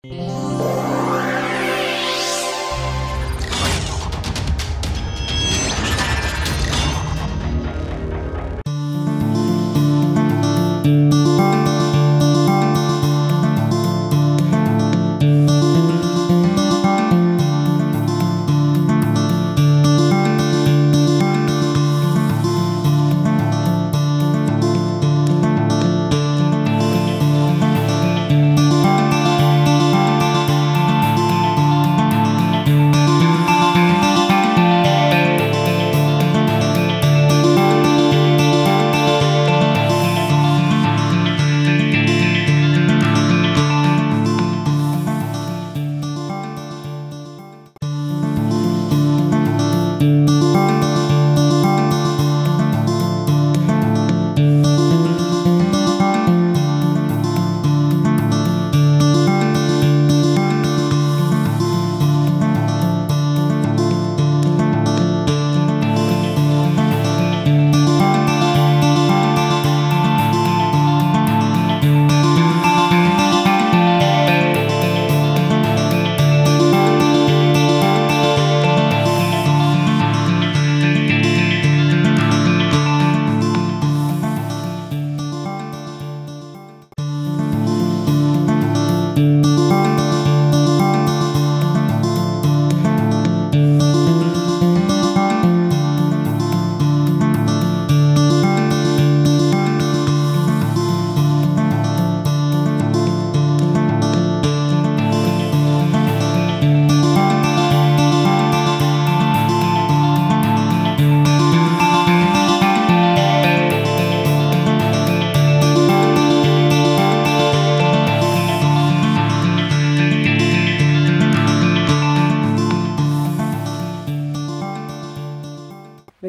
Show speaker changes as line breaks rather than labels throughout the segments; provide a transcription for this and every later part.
Let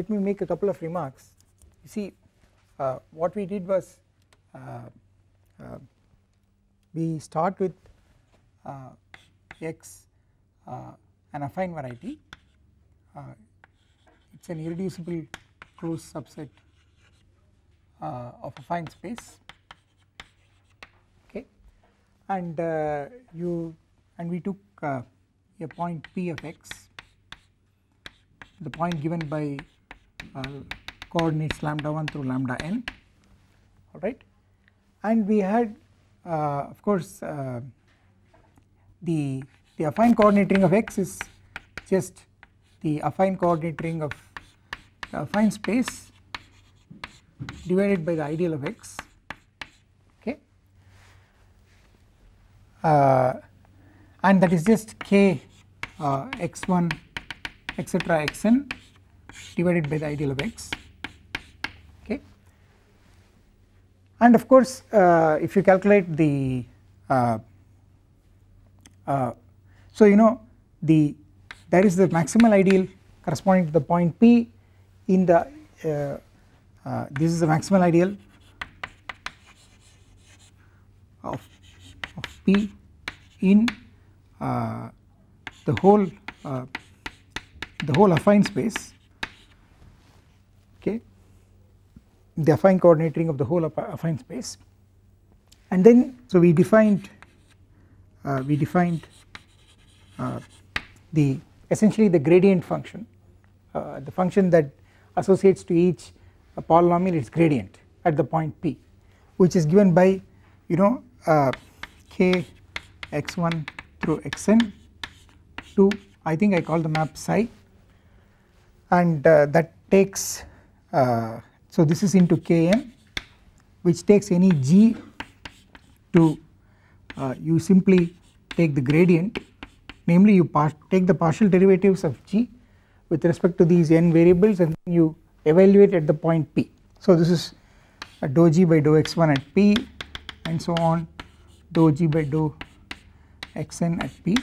me make a couple of remarks. You see, what we did was we start with X an affine variety, it is an irreducible closed subset of affine space, okay, and we took a point P of X, the point given by coordinates lambda 1 through lambda n, alright, and we had of course the affine coordinate ring of X is just the affine coordinate ring of the affine space divided by the ideal of X, okay, and that is just k x1 etc xn divided by the ideal of X, okay, and of course if you calculate the so you know there is the maximal ideal corresponding to the point P in the this is the maximal ideal of P in the whole affine space, okay, the affine coordinate ring of the whole affine space, and then so we defined the essentially the gradient function, the function that associates to each polynomial its gradient at the point P, which is given by you know k x1 through xn to I think I call the map psi, and that takes so this is into kn, which takes any g to you simply take the gradient, namely you take the partial derivatives of g with respect to these n variables and then you evaluate at the point P. So this is dou g by dou x1 at P and so on, dou g by dou xn at P,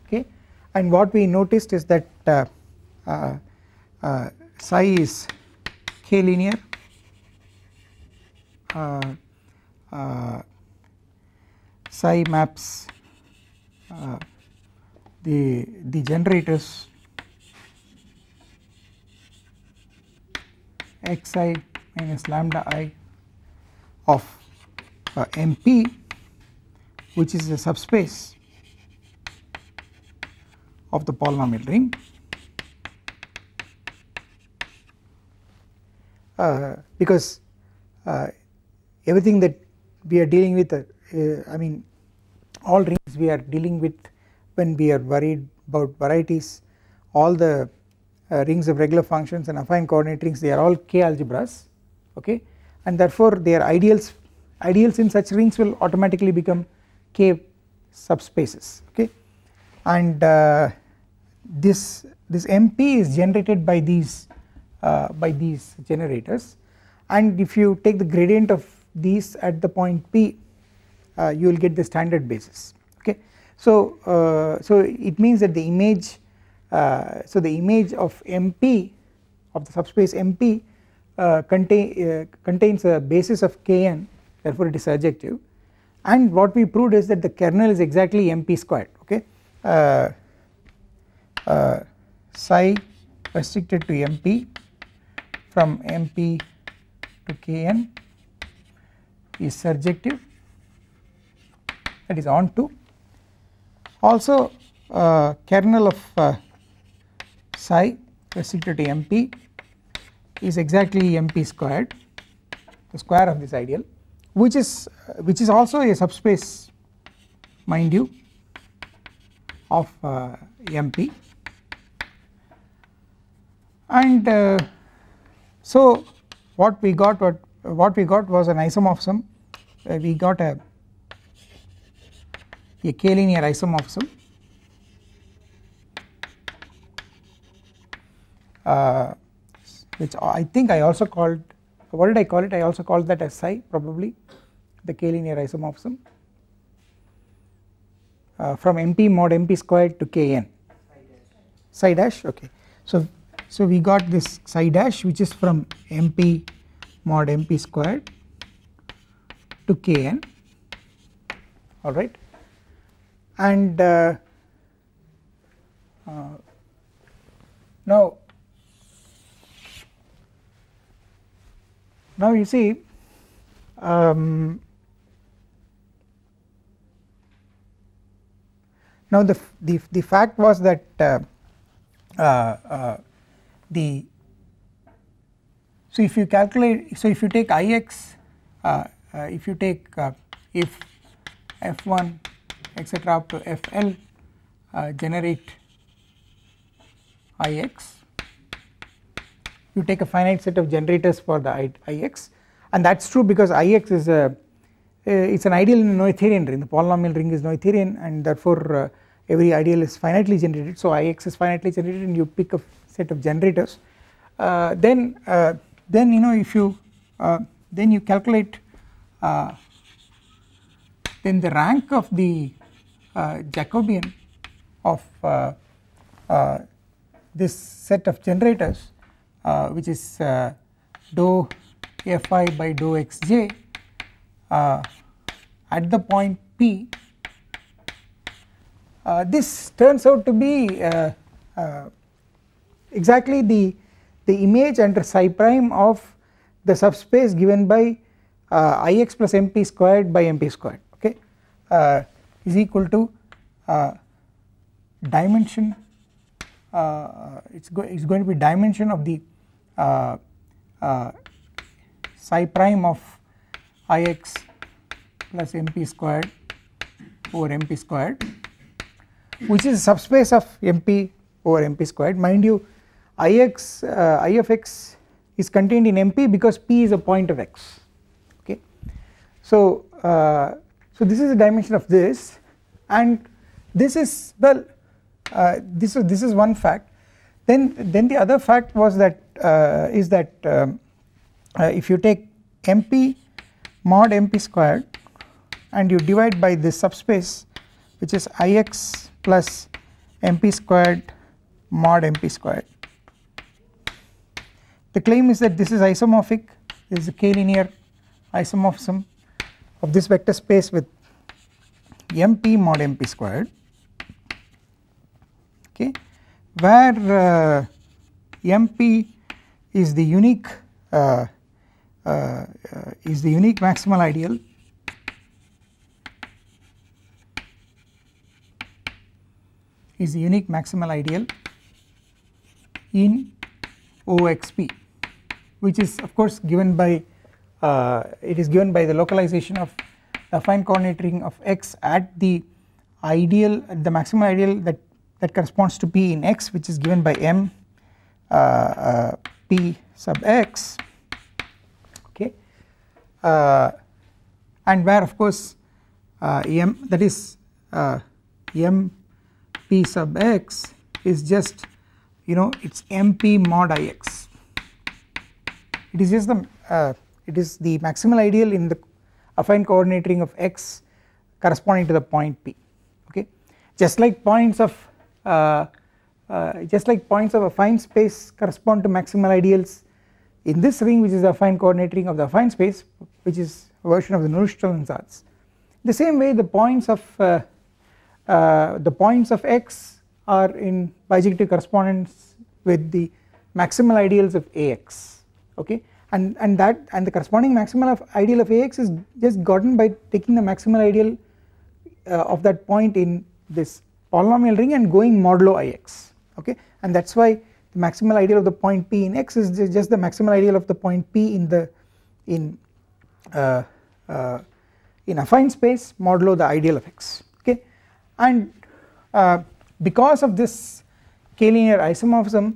okay, and what we noticed is that psi is k linear, psi maps the generators xi minus lambda I of MP which is a subspace of the polynomial ring, because everything that we are dealing with, I mean all rings we are dealing with when we are worried about varieties, all the rings of regular functions and affine coordinate rings, they are all K algebras, okay, and therefore their ideals in such rings will automatically become K subspaces, okay, and this MP is generated by these generators, and if you take the gradient of these at the point P, you will get the standard basis, okay. So it means that the image of MP, of the subspace MP, contains a basis of Kn, therefore it is surjective, and what we proved is that the kernel is exactly MP squared, okay. Psi restricted to MP from MP to Kn is surjective, that is onto. Also kernel of psi restricted to MP is exactly MP squared, the square of this ideal, which is also a subspace, mind you, of MP, and so what we got was an isomorphism. We got a K-linear isomorphism which I think I also called, what did I call it? I also called that as psi, probably, the K-linear isomorphism from MP mod MP squared to Kn, psi dash, okay. So we got this psi dash which is from MP mod MP squared to Kn, alright, and now you see now the fact was that so if you calculate, so if you take Ix, if you take if F1 etc. up to Fl generate Ix, you take a finite set of generators for the Ix, and that is true because Ix is it's an ideal in a Noetherian ring, the polynomial ring is Noetherian, and therefore every ideal is finitely generated. So Ix is finitely generated and you pick a set of generators, then you know, if you then you calculate then the rank of the Jacobian of this set of generators, which is dou Fi by dou Xj at the point P. This turns out to be exactly the image under psi prime of the subspace given by Ix plus MP squared by MP squared, okay, is equal to dimension, it's going to be dimension of the psi prime of Ix plus MP squared over MP squared, which is a subspace of MP over MP squared. Mind you, I of x is contained in MP because P is a point of x, okay. So so this is the dimension of this, and this is, well, this is one fact. Then the other fact was that is that if you take MP mod MP squared and you divide by this subspace, which is Ix plus MP squared mod MP squared, the claim is that this is isomorphic, this is a K-linear isomorphism of this vector space with MP mod MP squared, okay, where MP is the unique maximal ideal is the unique maximal ideal in OXP, which is of course given by it is given by the localization of the affine coordinate ring of X at the ideal, the maximal ideal that corresponds to P in X, which is given by M P sub X, okay, and where of course M, that is M P sub X is just, you know, it's MP mod Ix. It is just the maximal ideal in the affine coordinate ring of X corresponding to the point P, okay. Just like points of affine space correspond to maximal ideals in this ring, which is the affine coordinate ring of the affine space, which is a version of the Nurström ansatz. The same way the points of X are in bijective correspondence with the maximal ideals of Ax, okay, and the corresponding maximal ideal of Ax is just gotten by taking the maximal ideal of that point in this polynomial ring and going modulo Ix, okay, and that is why the maximal ideal of the point P in X is just the maximal ideal of the point P in affine space modulo the ideal of X, okay. And because of this k-linear isomorphism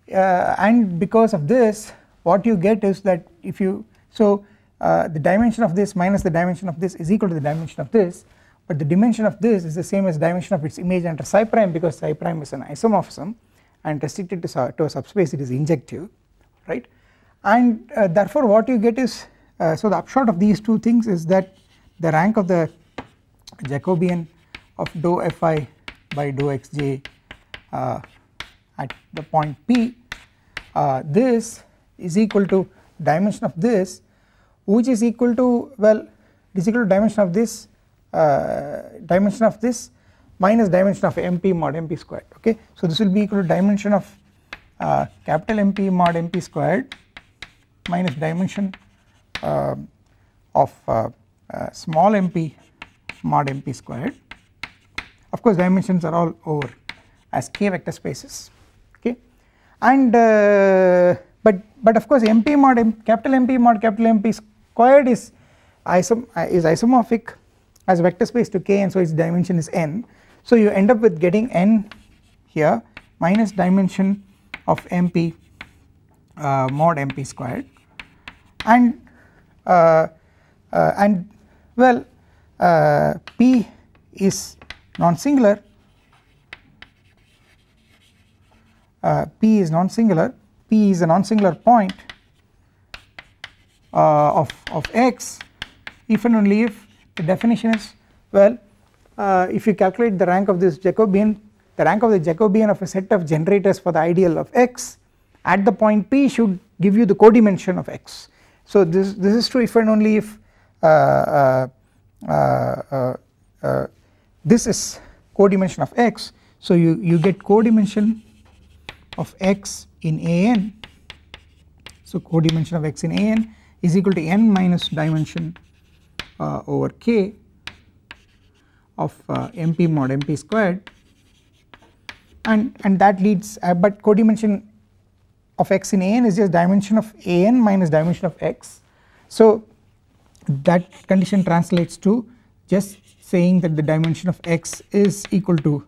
and because of this, what you get is that if you, so the dimension of this minus the dimension of this is equal to the dimension of this, but the dimension of this is the same as dimension of its image under psi prime, because psi prime is an isomorphism and restricted to a subspace it is injective, right. And therefore what you get is, so the upshot of these two things is that the rank of the Jacobian of dou Fi by dou Xj at the point P, this is equal to dimension of this, which is equal to, well, it is equal to dimension of this minus dimension of MP mod MP squared, okay. So this will be equal to dimension of capital MP mod MP squared minus dimension of small MP mod MP squared. Of course dimensions are all over as k vector spaces, okay, and but of course MP mod capital MP squared is isomorphic as a vector space to k, and so its dimension is n. So you end up with getting n here minus dimension of MP mod MP squared, and well P is non-singular, P is non-singular, P is a non-singular point of X if and only if the definition is, well, if you calculate the rank of this Jacobian, the rank of the Jacobian of a set of generators for the ideal of X at the point P should give you the codimension of X. So this is true if and only if this is codimension of X. So you get codimension of X in An, so codimension of X in An is equal to n minus dimension over k of MP mod MP squared, and that leads but codimension of X in An is just dimension of An minus dimension of X. So that condition translates to just saying that the dimension of X is equal to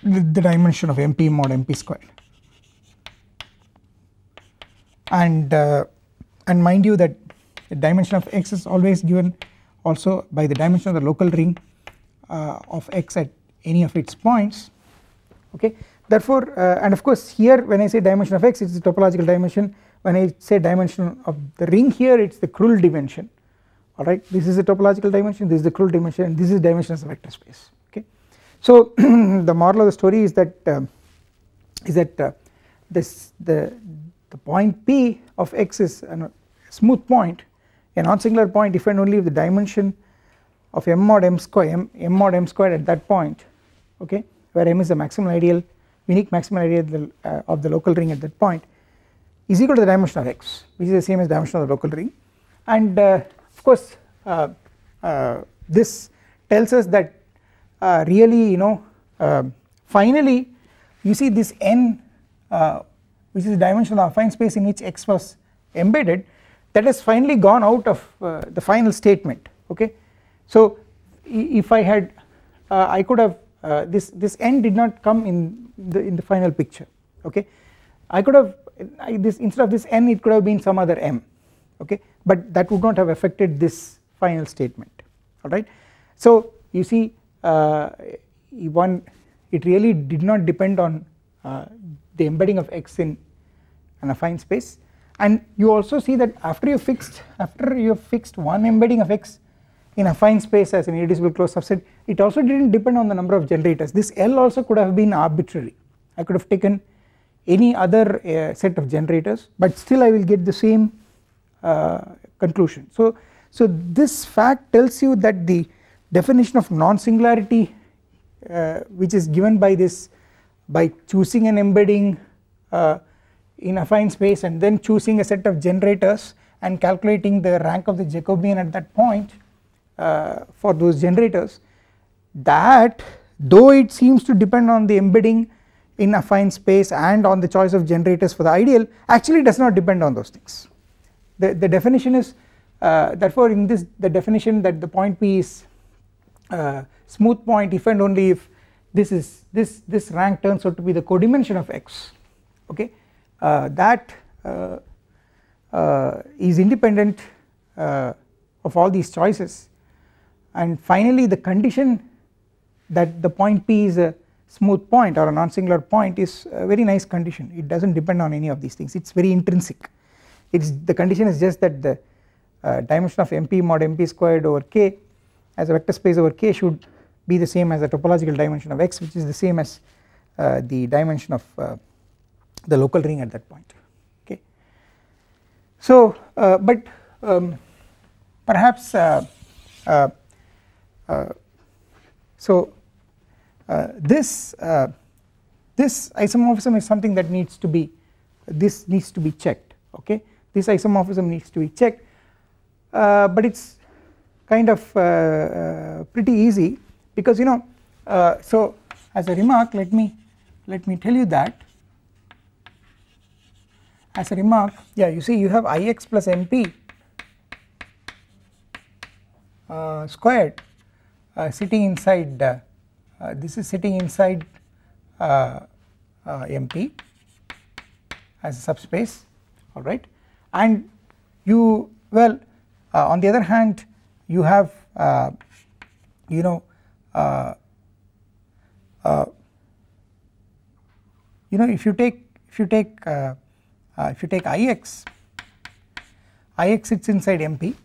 the dimension of MP mod MP squared, and mind you that the dimension of X is always given also by the dimension of the local ring of X at any of its points, okay. Therefore and of course here when I say dimension of X, it is the topological dimension. When I say dimension of the ring here, it is the Krull dimension, alright. This is the topological dimension, this is the Krull dimension, and this is dimension as a vector space, okay. So the moral of the story is that the point P of X is a smooth point, a non-singular point if and only if the dimension of M mod M squared at that point, okay, where M is the maximal ideal, unique maximal ideal of the local ring at that point, is equal to the dimension of X, which is the same as dimension of the local ring. And of course this tells us that really, you know, finally you see this n which is the dimension of the affine space in which x was embedded, that has finally gone out of the final statement. Okay, so if I had I could have this n did not come in the final picture. Okay, I could have this, instead of this n it could have been some other m. Okay, but that would not have affected this final statement. Alright, so you see it really did not depend on the embedding of x in an affine space, and you also see that after you have fixed one embedding of x in affine space as an irreducible closed subset, it also did not depend on the number of generators. This L also could have been arbitrary. I could have taken any other set of generators, but still I will get the same conclusion. So this fact tells you that the definition of non-singularity which is given by this, by choosing an embedding in affine space and then choosing a set of generators and calculating the rank of the Jacobian at that point for those generators, that though it seems to depend on the embedding in affine space and on the choice of generators for the ideal, actually does not depend on those things. The definition is therefore in this, the definition that the point P is smooth point if and only if this rank turns out to be the codimension of x. Okay, that is independent of all these choices, and finally the condition that the point P is a smooth point or a non-singular point is a very nice condition. It does not depend on any of these things, it is very intrinsic. The condition is just that the dimension of MP mod MP squared over K as a vector space over K should be the same as the topological dimension of x, which is the same as the dimension of the local ring at that point. Okay, so but perhaps this isomorphism is something that needs to be checked. Okay, this isomorphism needs to be checked, but it is kind of pretty easy, because you know, so as a remark let me tell you that as a remark, yeah, you see you have Ix plus MP squared sitting inside this is sitting inside MP as a subspace, alright, and you, well, on the other hand you have you know if you take Ix sits inside MP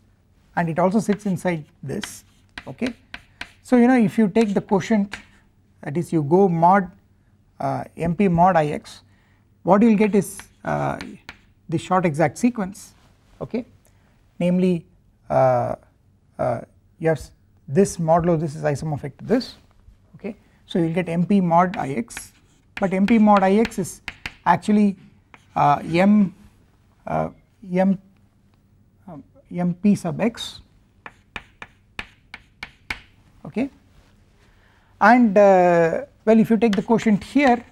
and it also sits inside this. Okay, so you know, if you take the quotient, that is you go mod MP mod Ix, what you will get is the short exact sequence. Okay, namely you have this modulo, this is isomorphic to this. Okay, so you will get MP mod Ix, but MP mod Ix is actually MP sub x. Okay, and well, if you take the quotient here,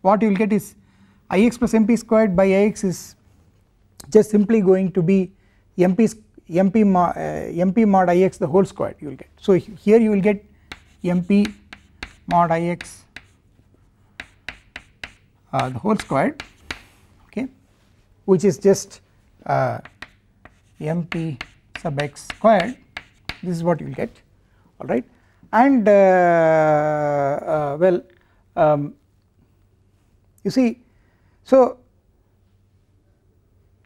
what you will get is Ix plus MP squared by Ix is just simply going to be MP mod Ix the whole squared you will get. So here you will get MP mod Ix the whole squared, okay, which is just MP sub x squared. This is what you will get, alright, and well, you see, so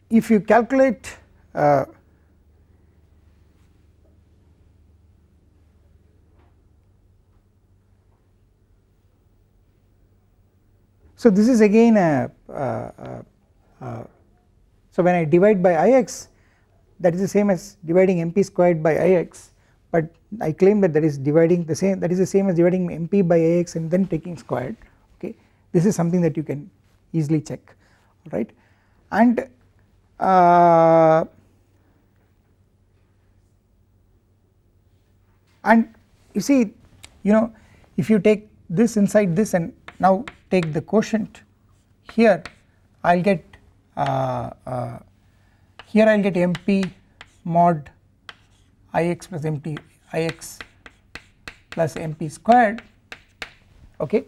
if you calculate so this is again so when I divide by Ix, that is the same as dividing MP squared by Ix, but I claim that is dividing the same, that is the same as dividing MP by Ix and then taking squared. Okay, this is something that you can easily check, right, and you see, you know, if you take this inside this and now take the quotient here, I will get here I will get MP mod Ix plus MP Ix plus MP squared, okay,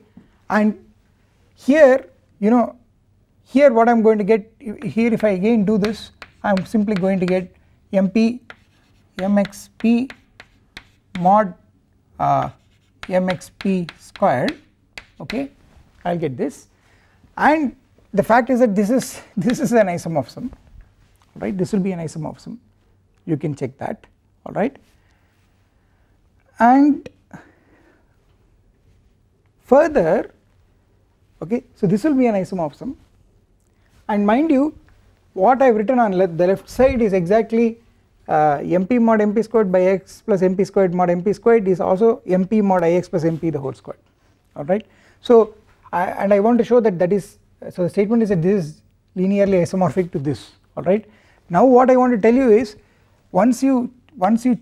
and here here what I am going to get here, if I again do this, I am simply going to get MP mxp mod mxp squared, okay, I will get this, and the fact is that this is an isomorphism, right, this will be an isomorphism, you can check that, alright, and further, okay, so this will be an isomorphism, and mind you what I have written on the left side is exactly MP mod MP squared by x plus MP squared mod MP squared is also MP mod Ix plus MP the whole squared, alright. So I want to show that is, so the statement is that this is linearly isomorphic to this, alright. Now what I want to tell you is once you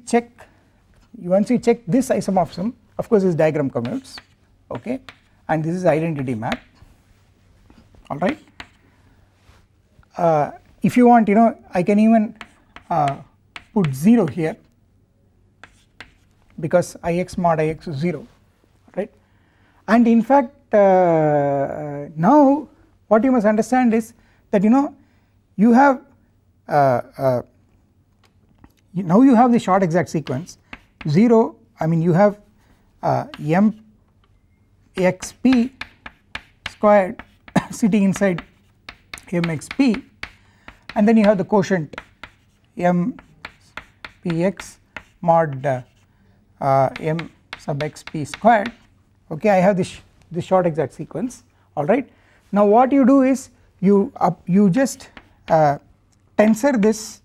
check this isomorphism, of course this diagram commutes, okay, and this is identity map, alright. If you want, I can even put 0 here because Ix mod Ix is 0, right, and in fact now what you must understand is that you have now you have the short exact sequence 0, I mean you have mxp squared sitting inside mxp, and then you have the quotient mpx mod m sub xp squared, okay, I have this short exact sequence, alright. Now what you do is you just tensor this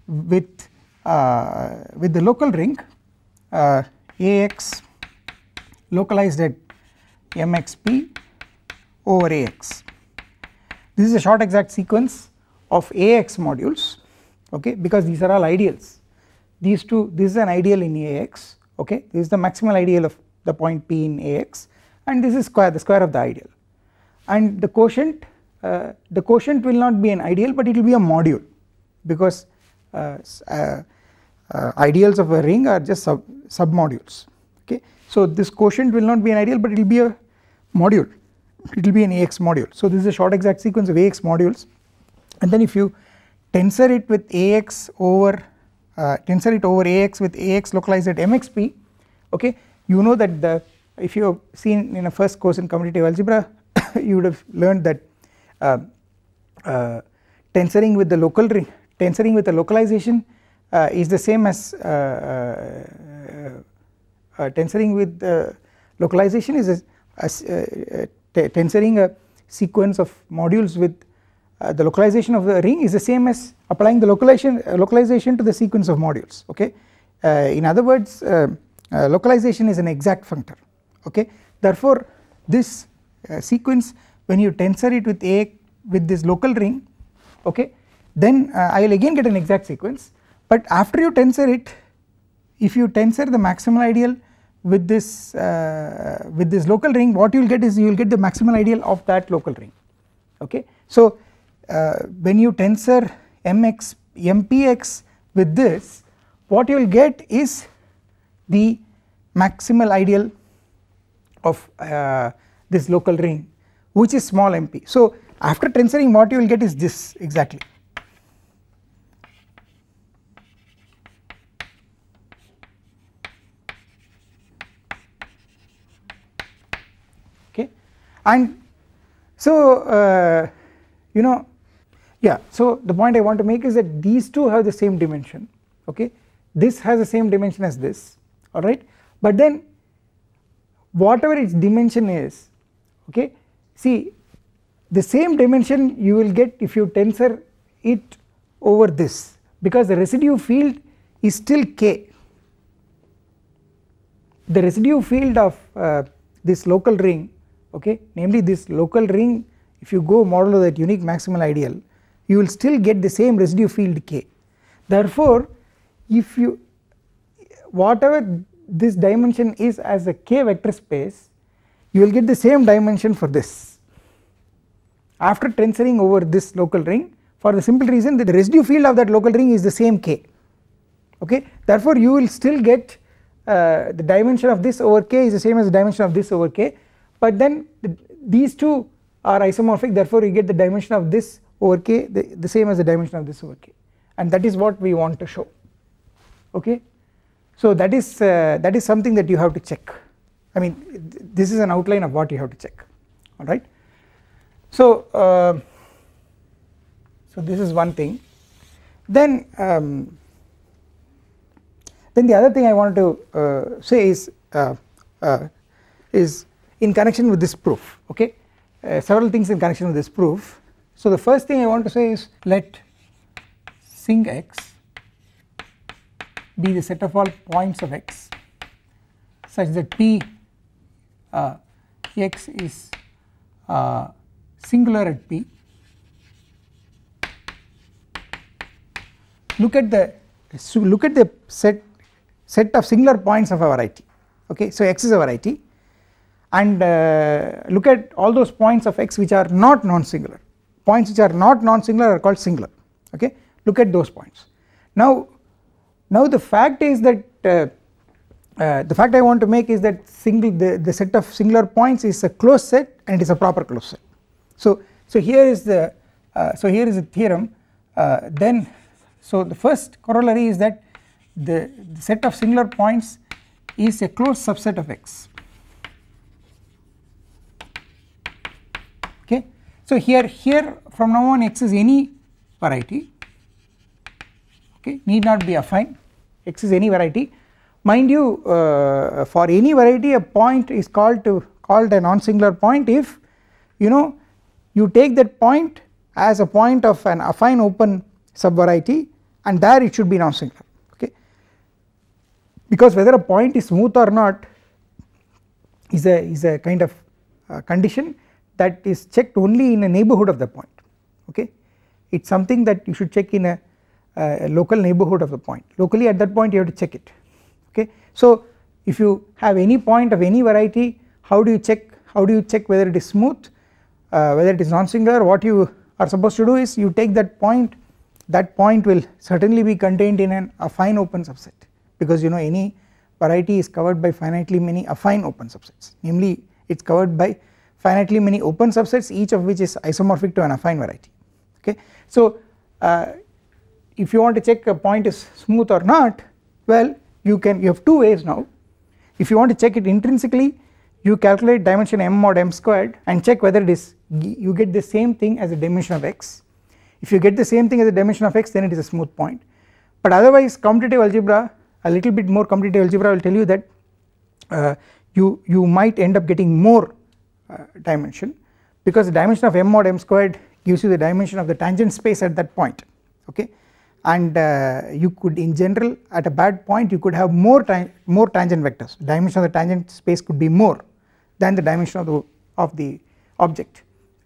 with the local ring Ax localized at mxp over Ax. This is a short exact sequence of Ax modules, okay, because these are all ideals. These two, this is an ideal in Ax, okay, this is the maximal ideal of the point P in Ax, and this is the square of the ideal, and the quotient will not be an ideal but it will be a module because ideals of a ring are just submodules, okay. So this quotient will not be an ideal but it will be a module, it will be an Ax module. So this is a short exact sequence of Ax modules, and then if you tensor it with Ax over Ax with Ax localized at mxp, okay, you know that if you have seen in a first course in commutative algebra you would have learned that tensoring with the local ring, tensoring with the localization is the same as tensoring with localization is tensoring a sequence of modules with the localization of the ring is the same as applying the localization to the sequence of modules, okay. In other words, localization is an exact functor, okay. Therefore this sequence, when you tensor it with this local ring, okay, then I will again get an exact sequence, but after you tensor it, if you tensor the maximal ideal with this local ring, what you will get is you will get the maximal ideal of that local ring, okay. So when you tensor mpx with this, what you will get is the maximal ideal of this local ring which is small mp. So after tensoring what you will get is this exactly, okay, and so yeah, so the point I want to make is that these two have the same dimension, okay, this has the same dimension as this, alright, but then whatever its dimension is, okay, see the same dimension you will get if you tensor it over this because the residue field is still k. The residue field of this local ring, okay, namely this local ring, if you go modulo that unique maximal ideal you will still get the same residue field k. Therefore if you whatever this dimension is as a k vector space, you will get the same dimension for this after tensoring over this local ring, for the simple reason that the residue field of that local ring is the same k, okay. Therefore you will still get the dimension of this over k is the same as the dimension of this over k, but then these two are isomorphic, therefore you get the dimension of this over k the same as the dimension of this over k, and that is what we want to show, okay. So that is something that you have to check. I mean, this is an outline of what you have to check, alright. So so this is one thing. Then the other thing I wanted to say is in connection with this proof, okay. Several things in connection with this proof. So the first thing I want to say is, let Sing x be the set of all points of x such that P x is singular at P. Look at the set of singular points of a variety, okay. So x is a variety, and look at all those points of x which are not non-singular. Points which are not non-singular are called singular, okay. Look at those points. Now the fact is that the fact I want to make is that the set of singular points is a closed set and it is a proper closed set. So here is the theorem. Then so the first corollary is that the set of singular points is a closed subset of x, okay. So here from now on x is any variety, okay, need not be affine, x is any variety. Mind you, for any variety a point is called a non-singular point if you take that point as a point of an affine open subvariety, and there it should be non-singular, okay, because whether a point is smooth or not is a kind of condition that is checked only in a neighbourhood of the point, okay. It is something that you should check in a local neighbourhood of the point. Locally at that point you have to check it, okay. So if you have any point of any variety, how do you check whether it is smooth, whether it is non-singular? What you are supposed to do is you take that point will certainly be contained in an affine open subset, because any variety is covered by finitely many affine open subsets, namely it is covered by finitely many open subsets, each of which is isomorphic to an affine variety, okay. So if you want to check a point is smooth or not, well you have two ways now. If you want to check it intrinsically, you calculate dimension m mod m squared and check whether it is, you get the same thing as a dimension of x. If you get the same thing as a dimension of x, then it is a smooth point. But otherwise commutative algebra, a little bit more commutative algebra will tell you that you might end up getting more dimension, because the dimension of m mod m squared gives you the dimension of the tangent space at that point, okay. And you could in general at a bad point you could have more tangent vectors. The dimension of the tangent space could be more than the dimension of the object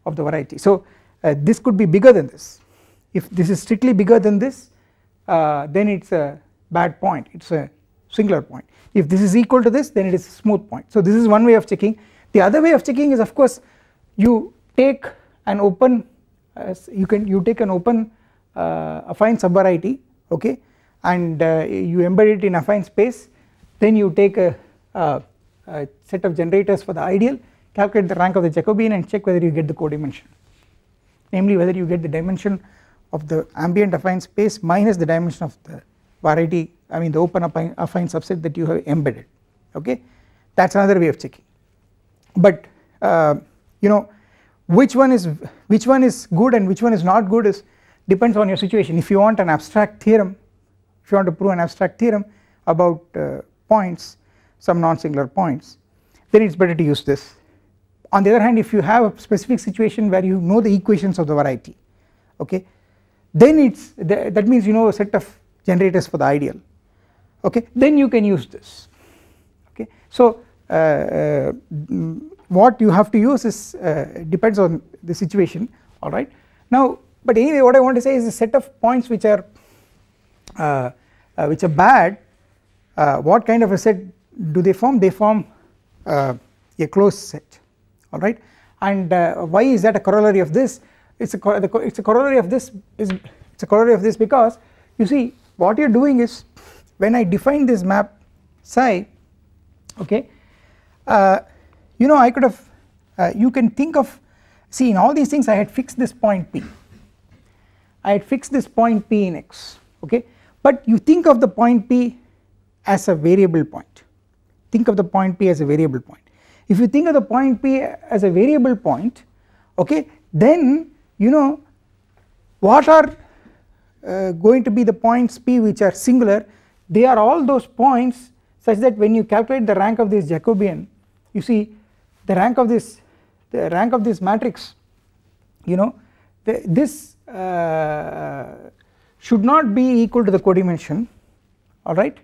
of the variety. So this could be bigger than this. If this is strictly bigger than this, then it is a bad point, it is a singular point. If this is equal to this, then it is a smooth point. So this is one way of checking. The other way of checking is, of course, you take an open affine subvariety, okay, and you embed it in affine space. Then you take a set of generators for the ideal, calculate the rank of the Jacobian and check whether you get the codimension, namely whether you get the dimension of the ambient affine space minus the dimension of the variety, I mean the open affine subset that you have embedded, okay. That is another way of checking. But which one is good and which one is not good depends on your situation. If you want an abstract theorem, if you want to prove an abstract theorem about points, some non-singular points, then it is better to use this. On the other hand, if you have a specific situation where you know the equations of the variety, okay, then that means you know a set of generators for the ideal, okay, then you can use this, okay. So what you have to use is depends on the situation, alright. Now but anyway, what I want to say is a set of points which are bad, what kind of a set do they form? They form a closed set, alright. And why is that a corollary of this? It's a corollary of this because you see what you are doing is, when I define this map psi, okay, you know, I could have you can think of, see, in all these things I had fixed this point P, I had fixed this point P in X, okay, but you think of the point P as a variable point, think of the point P as a variable point. If you think of the point P as a variable point, okay, then you know what are going to be the points P which are singular. They are all those points such that when you calculate the rank of this Jacobian, you see the rank of this matrix, you know, this should not be equal to the codimension, alright.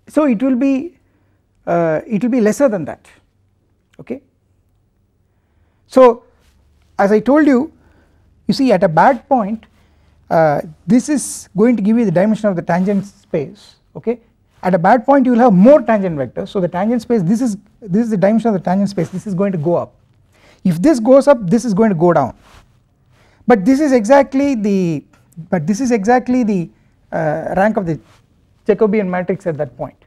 So it will be lesser than that, okay. So as I told you, you see at a bad point this is going to give you the dimension of the tangent space, okay. At a bad point you will have more tangent vectors, so the tangent space, this is the dimension of the tangent space, this is going to go up. If this goes up, this is going to go down, but this is exactly the rank of the Jacobian matrix at that point.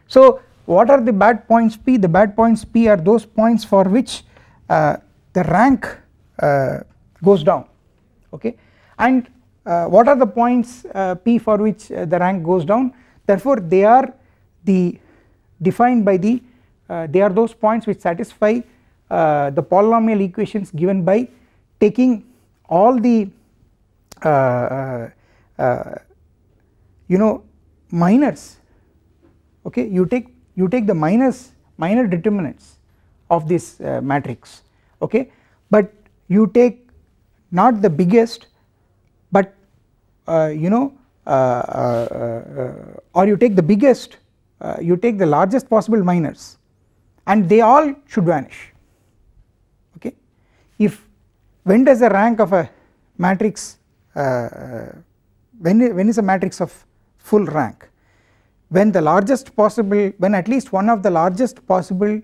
So what are the bad points P? The bad points P are those points for which the rank goes down, okay, and what are the points P for which the rank goes down? Therefore they are defined by they are those points which satisfy the polynomial equations given by taking all the you know minors, okay, you take the minor determinants of this matrix, okay, but you take not the biggest, but you know or you take the biggest, you take the largest possible minors, and they all should vanish, okay. When does the rank of a matrix when is a matrix of full rank? When the largest possible, when at least one of the largest possible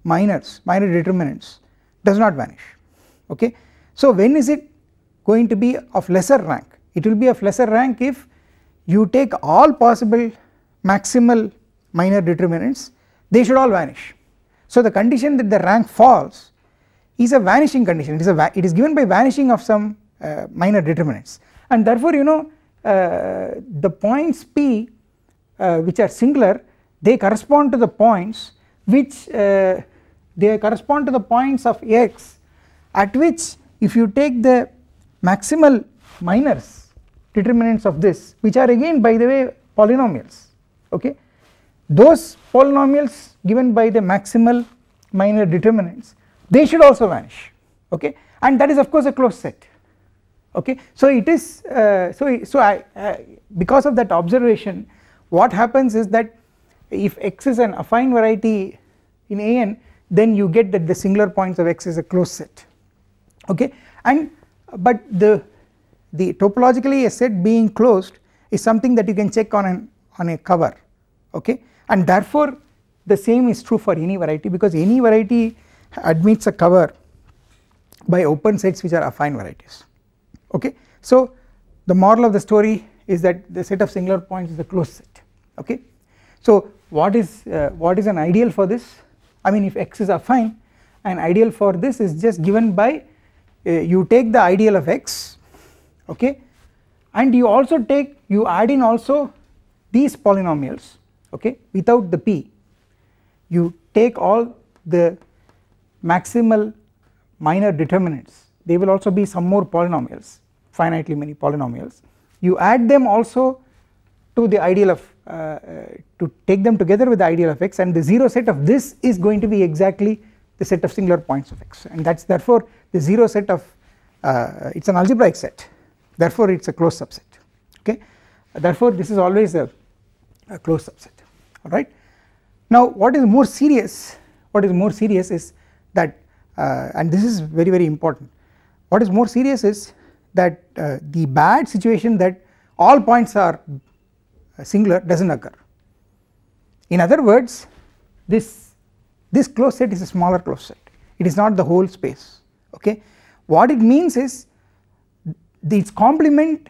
minor determinants does not vanish, okay. So when is it going to be of lesser rank? It will be of lesser rank if you take all possible maximal minor determinants, they should all vanish. So the condition that the rank falls is a vanishing condition, it is given by vanishing of some minor determinants, and therefore you know the points P which are singular, they correspond to the points which they correspond to the points of X at which, if you take the maximal minors determinants of this, which are again by the way polynomials, okay, those polynomials given by the maximal minor determinants, they should also vanish, okay, and that is of course a closed set, okay. So it is because of that observation, what happens is that if X is an affine variety in AN, then you get that the singular points of X is a closed set, okay, and but the topologically a set being closed is something that you can check on a cover, okay, and therefore the same is true for any variety, because any variety admits a cover by open sets which are affine varieties, okay. So the moral of the story is that the set of singular points is a closed set, okay. So what is an ideal for this? I mean, if X is affine, an ideal for this is just given by you take the ideal of X, okay, and you also you add in also these polynomials, okay, without the P, you take all the maximal minor determinants, they will also be some more polynomials, finitely many polynomials, you add them also to the ideal of to take them together with the ideal of X, and the zero set of this is going to be exactly the set of singular points of X, and that is therefore the zero set of it is an algebraic set, therefore it is a closed subset, okay. Therefore this is always a closed subset, alright. Now what is more serious is that and this is very, very important, what is more serious is that the bad situation that all points are singular does not occur. In other words, this this closed set is a smaller closed set, it is not the whole space. Okay, what it means is its complement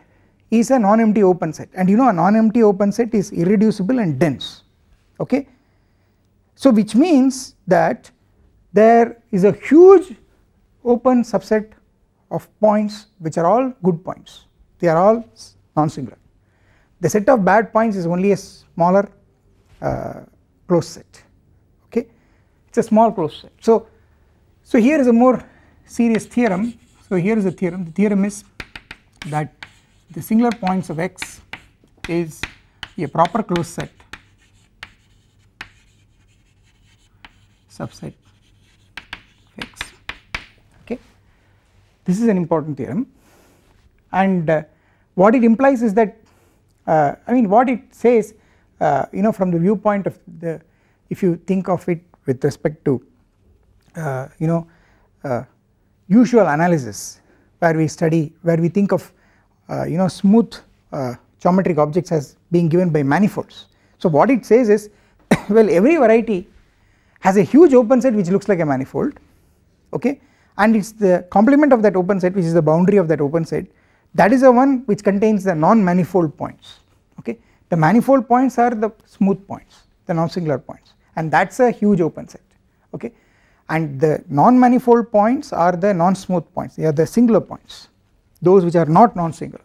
is a non-empty open set, and you know a non-empty open set is irreducible and dense. Okay, so which means that there is a huge open subset of points which are all good points, they are all non-singular. The set of bad points is only a smaller closed set. Okay, it is a small closed set. So here is a more serious theorem. So here is a theorem. The theorem is that the singular points of X is a proper closed set subset of X. Okay, this is an important theorem, and what it implies is that I mean what it says, you know, from the viewpoint of the, if you think of it with respect to you know usual analysis, where we study, where we think of you know smooth geometric objects as being given by manifolds. So what it says is well, every variety has a huge open set which looks like a manifold. Okay, and it is the complement of that open set which is the boundary of that open set, that is the one which contains the non-manifold points. Okay, the manifold points are the smooth points, the non-singular points, and that is a huge open set. Okay, and the non-manifold points are the non-smooth points, they are the singular points, those which are not non-singular,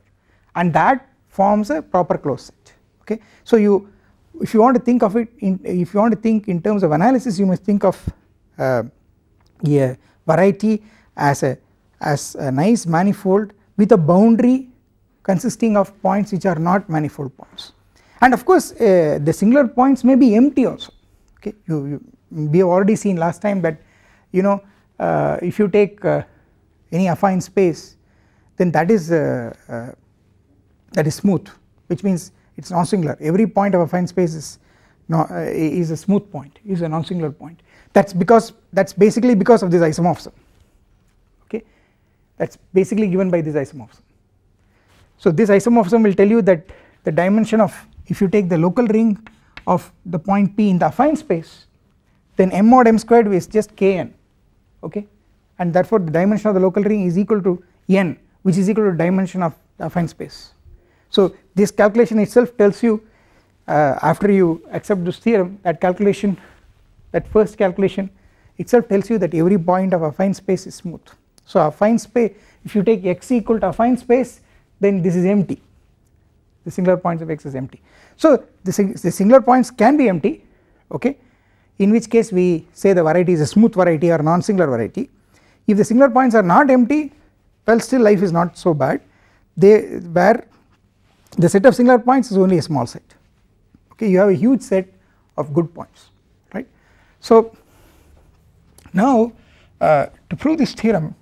and that forms a proper closed set. Okay, so you, if you want to think of it in, if you want to think in terms of analysis, you must think of a variety as a nice manifold with a boundary consisting of points which are not manifold points, and of course the singular points may be empty also. Okay, we have already seen last time that you know if you take any affine space, then that is smooth, which means it is non-singular. Every point of affine space is a smooth point, is a non-singular point. That's basically because of this isomorphism. Okay, that's basically given by this isomorphism. So this isomorphism will tell you that the dimension of, if you take the local ring of the point P in the affine space, then m mod m squared is just kn. Okay, and therefore the dimension of the local ring is equal to n, which is equal to dimension of the affine space. So this calculation itself tells you, after you accept this theorem, that calculation, that first calculation itself tells you that every point of affine space is smooth. So affine space, if you take X equal to affine space, then this is empty, the singular points of X is empty. So the singular points can be empty. Okay, in which case we say the variety is a smooth variety or non-singular variety. If the singular points are not empty, well, still life is not so bad, where the set of singular points is only a small set. Okay, you have a huge set of good points, right. So now to prove this theorem,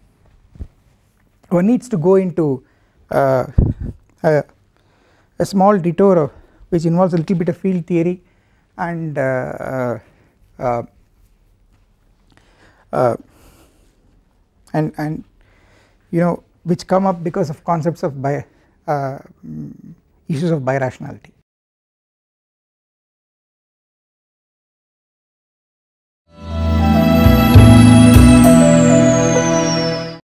one needs to go into a small detour which involves a little bit of field theory and you know which come up because of concepts of issues of birationality.